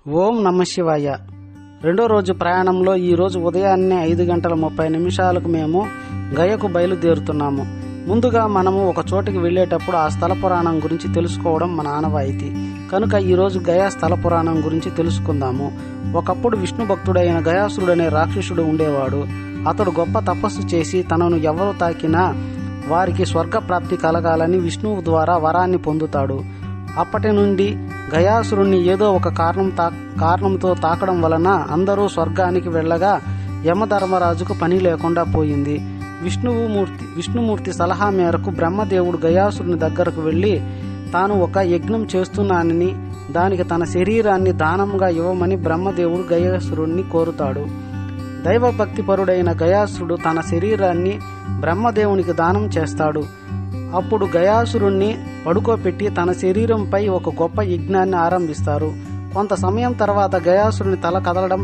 ఓం నమః శివాయ. రెండో రోజు ప్రయాణంలో ఈ రోజు ఉదయాన్నే 5:30 మేము గయకు బయలుదేరుతున్నాము. ముందుగా మనము ఒక చోటికి వెళ్లేటప్పుడు ఆ స్థల పురాణం గురించి తెలుసుకోవడం మన ఆనవాయితీ. కనుక ఈ రోజు గయా స్థల పురాణం గురించి తెలుసుకుందాము. ఒకప్పుడు విష్ణు భక్తుడైన గయాసురుడనే రాక్షసుడు ఉండేవాడు. అతడు గొప్ప తపస్సు చేసి తనను ఎవరు తాకినా వారికి స్వర్గ ప్రాప్తి కలగాలని విష్ణువు ద్వారా వరాన్ని పొందుతాడు. అప్పటి నుండి గయాసురుణ్ణి ఏదో ఒక కారణంతో తాకడం వలన అందరూ స్వర్గానికి వెళ్లగా యమధర్మరాజుకు పని లేకుండా పోయింది. విష్ణుమూర్తి సలహా మేరకు బ్రహ్మదేవుడు గయాసురుని దగ్గరకు వెళ్లి తాను ఒక యజ్ఞం చేస్తున్నానని దానికి తన శరీరాన్ని దానంగా ఇవ్వమని బ్రహ్మదేవుడు గయాసురుణ్ణి కోరుతాడు. దైవభక్తిపరుడైన గయాసురుడు తన శరీరాన్ని బ్రహ్మదేవునికి దానం చేస్తాడు. అప్పుడు గయాసురుణ్ణి పడుకోపెట్టి తన శరీరంపై ఒక గొప్ప యజ్ఞాన్ని ఆరంభిస్తారు. కొంత సమయం తర్వాత గయాసురుని తల కదలడం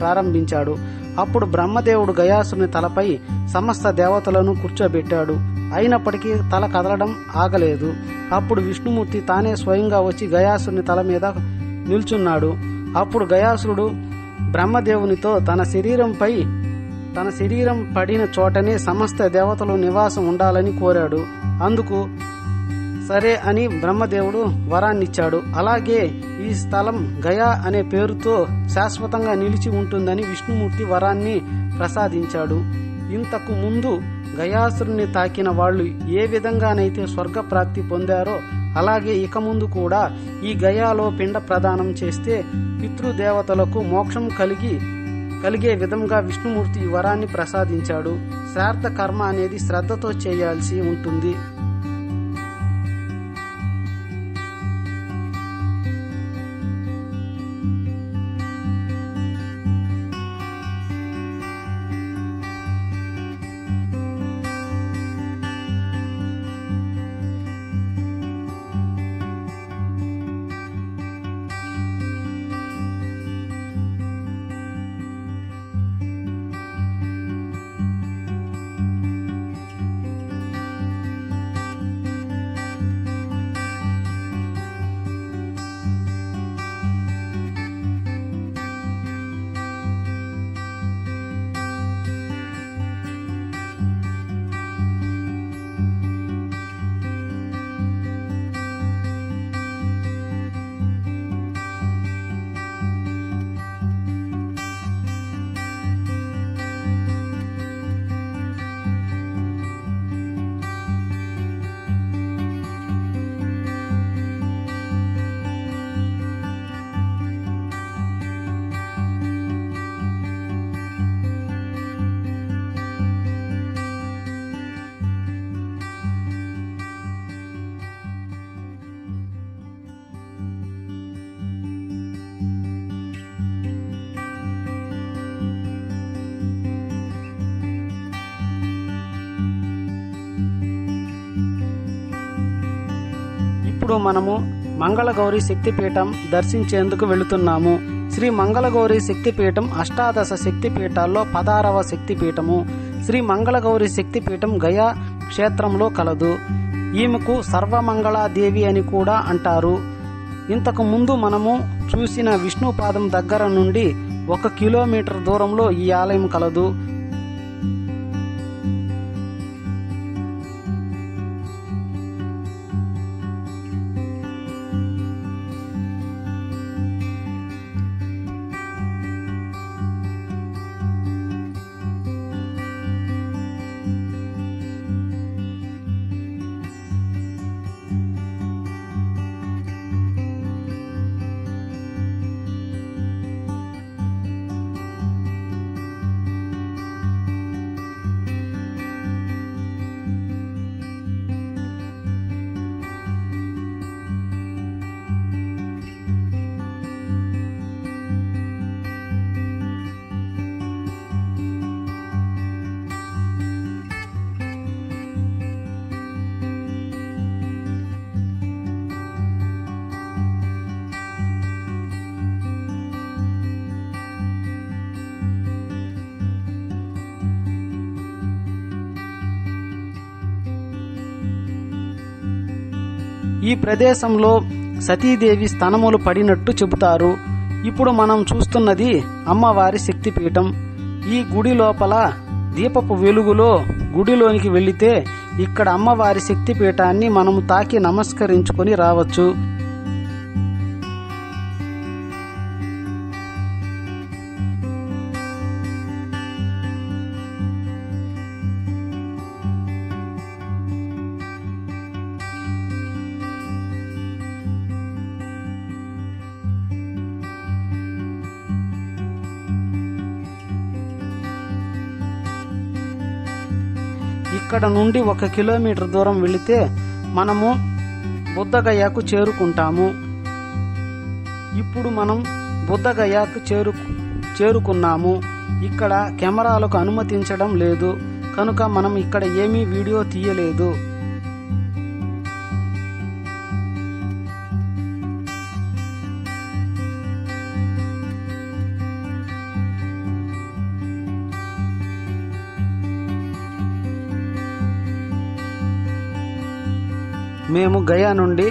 ప్రారంభించాడు. అప్పుడు బ్రహ్మదేవుడు గయాసురుని తలపై సమస్త దేవతలను కూర్చోబెట్టాడు. అయినప్పటికీ తల కదలడం ఆగలేదు. అప్పుడు విష్ణుమూర్తి తానే స్వయంగా వచ్చి గయాసురుని తల మీద నిల్చున్నాడు. అప్పుడు గయాసురుడు బ్రహ్మదేవునితో తన శరీరం పడిన చోటనే సమస్త దేవతలు నివాసం ఉండాలని కోరాడు. అందుకు సరే అని బ్రహ్మదేవుడు వరాన్నిచ్చాడు. అలాగే ఈ స్థలం గయా అనే పేరుతో శాశ్వతంగా నిలిచి ఉంటుందని విష్ణుమూర్తి వరాన్ని ప్రసాదించాడు. ఇంతకు ముందు గయాసురుని తాకిన వాళ్ళు ఏ విధంగానైతే స్వర్గ ప్రాప్తి పొందారో అలాగే ఇక ముందు కూడా ఈ గయాలో పిండ ప్రదానం చేస్తే పితృదేవతలకు మోక్షం కలిగే విధంగా విష్ణుమూర్తి ఈ వరాన్ని ప్రసాదించాడు. శ్రాద్ధ కర్మ అనేది శ్రద్ధతో చేయాల్సి ఉంటుంది. ఇప్పుడు మనము మంగళగౌరి శక్తిపీఠం దర్శించేందుకు వెళుతున్నాము. శ్రీ మంగళగౌరి శక్తిపీఠం అష్టాదశ శక్తిపీఠాల్లో 16వ శక్తిపీఠము. శ్రీ మంగళగౌరి శక్తిపీఠం గయా క్షేత్రంలో కలదు. ఈమెకు సర్వమంగళాదేవి అని కూడా అంటారు. ఇంతకు ముందు మనము చూసిన విష్ణుపాదం దగ్గర నుండి 1 కిలోమీటర్ దూరంలో ఈ ఆలయం కలదు. ఈ ప్రదేశంలో సతీదేవి స్తనములు పడినట్టు చెబుతారు. ఇప్పుడు మనం చూస్తున్నది అమ్మవారి శక్తిపీఠం. ఈ గుడి లోపల దీపపు వెలుగులో గుడిలోనికి వెళితే ఇక్కడ అమ్మవారి శక్తిపీఠాన్ని మనము తాకి నమస్కరించుకొని రావచ్చు. ఇక్కడ నుండి 1 కిలోమీటర్ దూరం వెళితే మనము బుద్ధగయాకు చేరుకుంటాము. ఇప్పుడు మనం బుద్ధగయాకు చేరుకున్నాము. ఇక్కడ కెమెరాలకు అనుమతించడం లేదు కనుక మనం ఇక్కడ ఏమీ వీడియో తీయలేదు. మేము గయా నుండి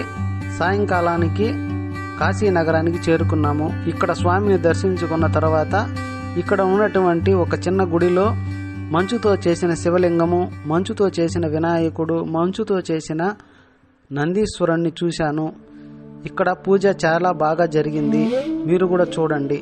సాయంకాలానికి కాశీనగరానికి చేరుకున్నాము. ఇక్కడ స్వామిని దర్శించుకున్న తర్వాత ఇక్కడ ఉన్నటువంటి ఒక చిన్న గుడిలో మంచుతో చేసిన శివలింగము, మంచుతో చేసిన వినాయకుడు, మంచుతో చేసిన నందీశ్వరుణ్ణి చూశాను. ఇక్కడ పూజ చాలా బాగా జరిగింది. మీరు కూడా చూడండి.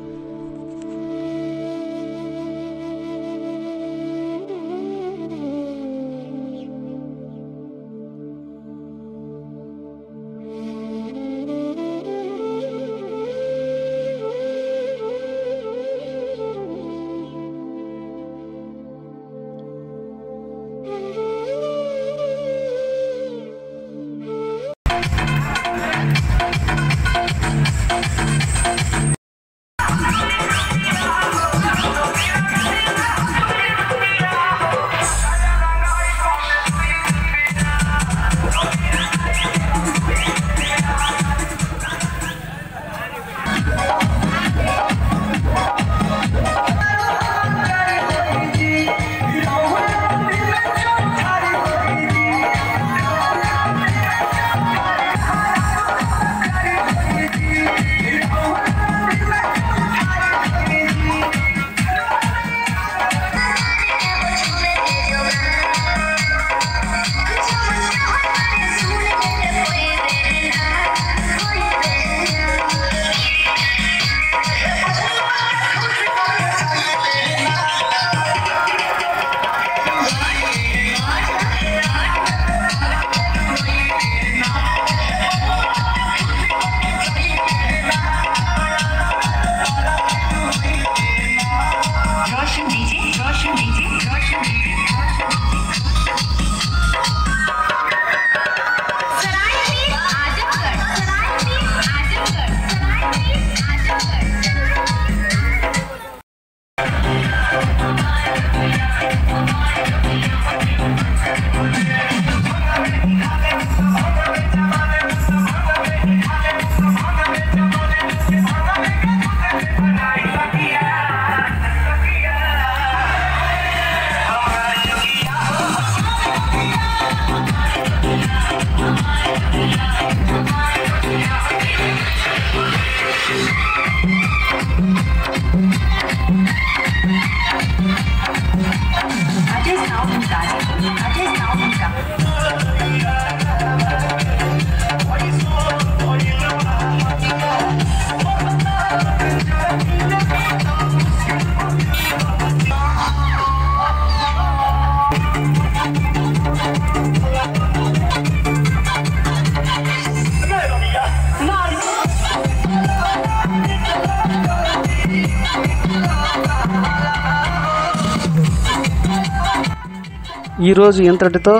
ఈరోజు ఇంతటితో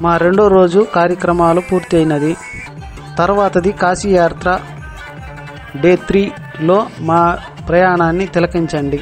మా 2వ రోజు కార్యక్రమాలు పూర్తి అయినది. తర్వాతది కాశీయాత్ర డే 3లో మా ప్రయాణాన్ని తిలకించండి.